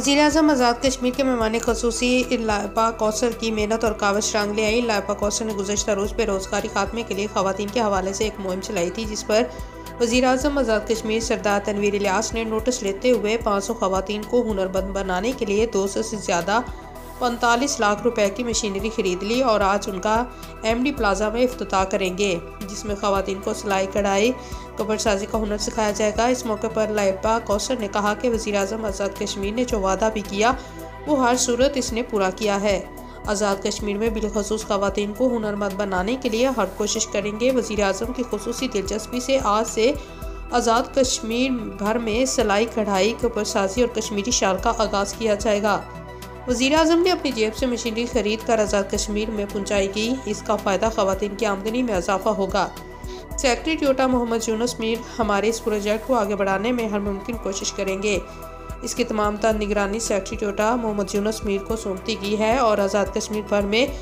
वज़ीर-ए-आज़म आज़ाद कश्मीर के मेहमान ख़ुसूसी लाइबा कौसर की मेहनत और काविश रंग ले आई। लाइबा कौसर ने गुज़श्ता रोज़ बेरोज़गारी खात्मे के लिए ख़वातीन के हवाले से एक मुहिम चलाई थी, जिस पर वज़ीर-ए-आज़म आज़ाद कश्मीर सरदार तनवीर इलियास ने नोटिस लेते हुए 500 ख़वातीन को हुनरमंद बनाने के लिए 200 से ज़्यादा 45 लाख रुपए की मशीनरी खरीद ली और आज उनका एमडी प्लाजा में इफ्तिताह करेंगे, जिसमें ख़वातीन को सिलाई कढ़ाई कपड़साजी का हुनर सिखाया जाएगा। इस मौके पर लाइबा कौसर ने कहा कि वज़ीर-ए-आज़म आज़ाद कश्मीर ने जो वादा भी किया वो हर सूरत इसने पूरा किया है। आज़ाद कश्मीर में बिलखसूस ख़वातीन को हुनरमंद बनाने के लिए हर कोशिश करेंगे। वज़ीर-ए-आज़म की खुसूसी दिलचस्पी से आज से आज़ाद कश्मीर भर में सिलाई कढ़ाई कपड़साजी और कश्मीरी शाल का आगाज़ किया जाएगा। वज़ीर-ए-आज़म ने अपनी जेब से मशीनरी खरीद कर आज़ाद कश्मीर में पहुँचाएगी। इसका फ़ायदा ख़वातीन की आमदनी में इजाफा होगा। सेक्रेटरी टोयोटा मोहम्मद यूनुस मीर हमारे इस प्रोजेक्ट को आगे बढ़ाने में हर मुमकिन कोशिश करेंगे। इसकी तमाम तर निगरानी सेक्रेटरी टोयोटा मोहम्मद यूनुस मीर को सौंपी गई है और आज़ाद कश्मीर भर में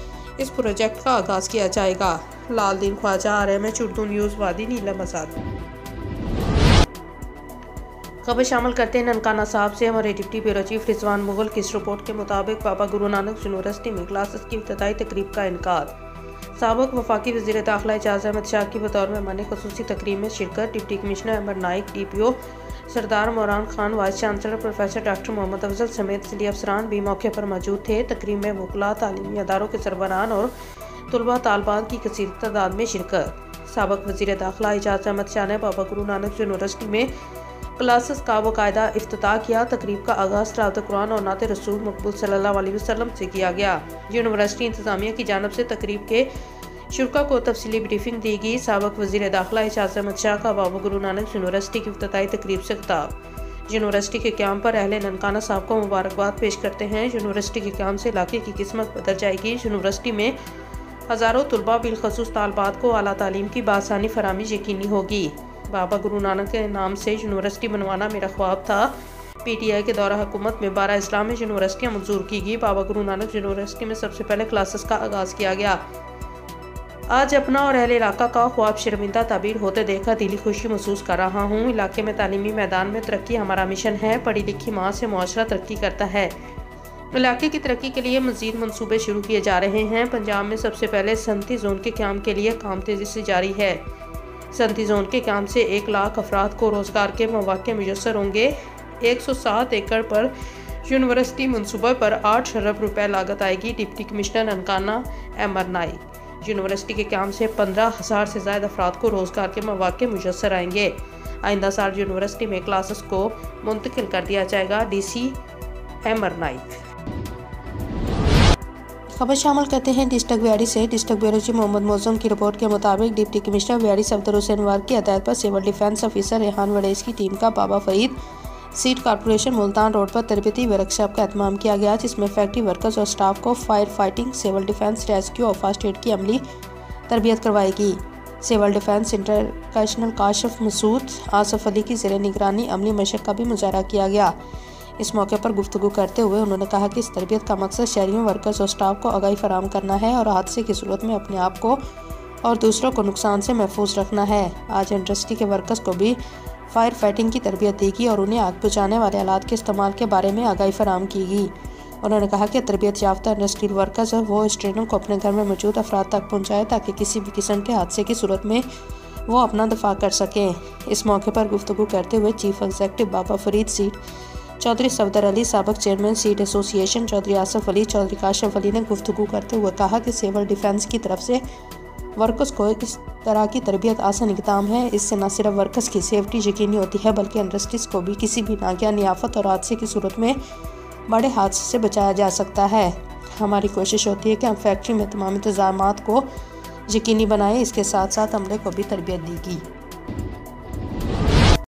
इस प्रोजेक्ट का आगाज़ किया जाएगा। लालदीन ख्वाजा, RMH उर्दू न्यूज़, वादी नीलम आज़ाद। खबर शामिल करते हैं ननकाना साहब से। हमारे deputy bureau chief Rizwan Mughal की इस रिपोर्ट के मुताबिक बाबा गुरु नानक यूनिवर्सिटी में क्लासेस की इब्तिदाई तकरीब का इनकार। साबिक़ वफाकी वज़ीर दाखिला एजाज़ अहमद शाह की बतौर मेहमान ख़ुसूसी तकरीब में शिरकत। Deputy commissioner Amar Naik, DPO Sardar Moran Khan, vice chancellor professor doctor Mohammad Afzal समेत सीनियर अफसरान भी मौके पर मौजूद थे। तकरीब में वकला, तालीमी अदारों के सरबराहान और तलबा तालबात की कसीर तादाद में शिरकत। साबिक़ वज़ीर दाखिला एजाज़ अहमद शाह ने बाबा गुरु नानक यूनिवर्सिटी में क्लासेस का बाकायदा इफ्तिताह किया। तकरीब का आगाज़ तिलावत कुरान और नात रसूल मकबूल सल्लल्लाहु अलैहि वसल्लम से किया गया। यूनिवर्सिटी इंतज़ामिया की जानिब से तकरीब के शुरा को तफसीली ब्रीफिंग दी गई। साबिक़ वज़ीर दाखिला एजाज़ अहमद शाह का बाबा गुरु नानक यूनिवर्सिटी की इफ्तिताई तकरीब से खिताब। यूनिवर्सिटी के क़याम पर अहले ननकाना साहब को मुबारकबाद पेश करते हैं। यूनिवर्सिटी के क़याम से इलाके की किस्मत बदल जाएगी। यूनिवर्सिटी में हज़ारों तलबा बिलखसूस तालबात को आला तालीम की बासानी फराहमी यकीनी होगी। बाबा गुरु नानक के नाम से यूनिवर्सिटी बनवाना मेरा ख्वाब था। PTI के दौरा हुकूमत में 12 इस्लामी यूनिवर्सिटियाँ मंजूर की गई। बाबा गुरु नानक यूनिवर्सिटी में सबसे पहले क्लासेस का आगाज़ किया गया। आज अपना और अहले इलाका का ख्वाब शर्मिंदा ताबीर होते देखकर दिली खुशी महसूस कर रहा हूँ। इलाके में तालीमी मैदान में तरक्की हमारा मिशन है। पढ़ी लिखी माँ से मुआशरा तरक्की करता है। इलाके की तरक्की के लिए मज़ीद मंसूबे शुरू किए जा रहे हैं। पंजाब में सबसे पहले सनती जोन के क़याम के लिए काम तेज़ी से जारी है। सनती जोन के क़याम से 1 लाख अफराद को रोज़गार के मौक़े मुयस्सर होंगे। 107 एकड़ पर यूनिवर्सिटी मनसूबे पर 8 अरब रुपए लागत आएगी। डिप्टी कमिश्नर ननकाना अमर नाइक। यूनिवर्सिटी के क़याम से 15,000 से ज़्यादा अफराद को रोज़गार के मौक़े मुयस्सर आएंगे। आइंदा साल यूनिवर्सिटी में क्लासेस को मुंतकिल कर दिया जाएगा। DC अमर नाइक। खबर शामिल करते हैं डिस्ट्रिक्ट व्यारी से। District bureau chief Mohammad Mauzam की रिपोर्ट के मुताबिक डिप्टी कमिश्नर व्यारी सफदर हुसैन वार की हदायत पर civil defence officer Rehan Wadhes की टीम का Baba Farid seed corporation Multan road पर तरबियती वर्कशॉप का एहतमाम किया गया, जिसमें फैक्ट्री वर्कर्स और स्टाफ को fire fighting, civil defence, rescue और फर्स्ट एड की अमली तरबियत करवाएगी। Civil defence international Kashif Masood Asif Ali की ज़ेर निगरानी अमली मशक का भी मुजाहरा किया गया। इस मौके पर गुफ्तगू करते हुए उन्होंने कहा कि इस तरबियत का मकसद शहरियों, वर्कर्स और स्टाफ को आगाही फराहम करना है और हादसे की सूरत में अपने आप को और दूसरों को नुकसान से महफूज रखना है। आज इंडस्ट्री के वर्कर्स को भी फायर फाइटिंग की तरबियत देगी और उन्हें आग बुझाने वाले आलात के इस्तेमाल के बारे में आगाही फराहम की गई। उन्होंने कहा कि तरबियत याफ्ता इंडस्ट्रियल वर्कर्स वो इस ट्रेनों को अपने घर में मौजूद अफराद तक पहुँचाए ताकि किसी भी किस्म के हादसे की सूरत में वो अपना दफा कर सकें। इस मौके पर गुफ्तगू करते हुए chief executive Baba Farid seed Chaudhry Safdar Ali, साबिक़ chairman seed association Chaudhry Asif Ali, Chaudhry Kashif Ali ने गुफ्तगू करते हुए कहा कि सिविल डिफेंस की तरफ से वर्कर्स को इस तरह की तरबियत आसान इक़दाम है। इससे न सिर्फ वर्कर्स की सेफ्टी यकीनी होती है बल्कि इंडस्ट्रीज़ को भी किसी भी नागियानी आफत और हादसे की सूरत में बड़े हादसे से बचाया जा सकता है। हमारी कोशिश होती है कि हम फैक्ट्री में तमाम इंतज़ामात को यकीनी बनाएं। इसके साथ साथ अमले को भी तरबियत दी गई।